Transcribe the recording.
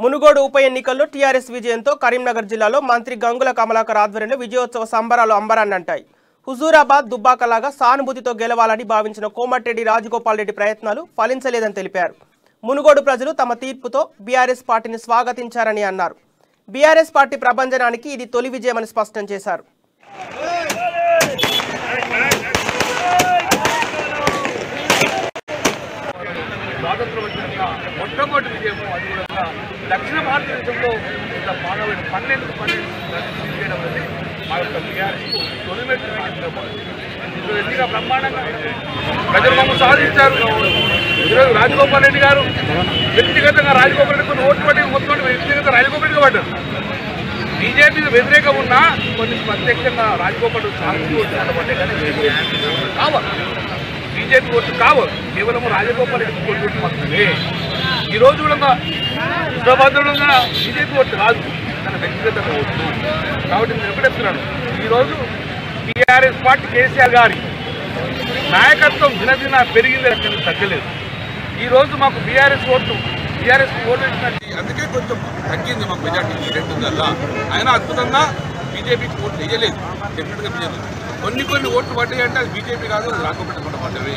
మునుగోడు ఉప ఎన్నికల్లో టీఆర్ఎస్ విజయంతో కరీంనగర్ జిల్లాలో మంత్రి గంగుల కమలాకర్ ఆధ్వర్యంలో విజయోత్సవ సంబరాలు అంబరాన్నంటాయి. హుజూరాబాద్ దుబ్బాకలాగా సానుభూతితో గెలవాలని భావించిన కోమటిరెడ్డి రాజగోపాల్ రెడ్డి ప్రయత్నాలు ఫలించలేదని తెలిపారు. మునుగోడు ప్రజలు తమ తీర్పుతో బీఆర్ఎస్ పార్టీని స్వాగతించారని అన్నారు. బీఆర్ఎస్ పార్టీ ప్రభంజనానికి ఇది తొలి విజయమని స్పష్టం చేశారు. మొట్టమొదటి విజయం అది కూడా దక్షిణ భారతదేశంలో పార్లమెంట్ 12 చేయడం అనేది మా యొక్క బీఆర్ఎస్కు తొలిమెట్టు ఎన్నిక బ్రహ్మాండంగా ప్రజలు మమ్మల్ని సాధించారు. ఈరోజు రాజగోపాల్ రెడ్డి గారు వ్యక్తిగతంగా రాజగోపాల్ రెడ్డి ఓట్లు పట్టి మొత్తం వ్యక్తిగత రాజగోపాల్ రెడ్డి పడ్డారు. బీజేపీకి వ్యతిరేకం ఉన్నా కొన్ని ప్రత్యక్షంగా రాజగోపాల్ సాధించి ఓట్లు కానీ కావాలి. బీజేపీ ఓట్లు కావు, కేవలం రాజగోపాల్ రెడ్డి ఓట్లు మాత్రమే. ఈరోజు కూడా సుభద్రంగా బీజేపీ ఓట్లు కాదు, తన వ్యక్తిగతంగా ఓట్లు. కాబట్టి నేను ఎప్పుడెత్తున్నాను, ఈరోజు టీఆర్ఎస్ పార్టీ కేసీఆర్ గారి నాయకత్వం దినదిన పెరిగింది, తగ్గలేదు. ఈరోజు మాకు బీఆర్ఎస్ ఓట్లు ఇచ్చినట్టు అందుకే కొంచెం తగ్గింది మాకు మెజార్టీ 2 అయినా అద్భుతంగా బీజేపీకి ఓట్లు వేయలేదు. డెఫినెట్గా బీజేపీ కొన్ని ఓట్లు పడ్డాయి అంటే అది బీజేపీ కాదు, రాకపోతే పడ్డవి.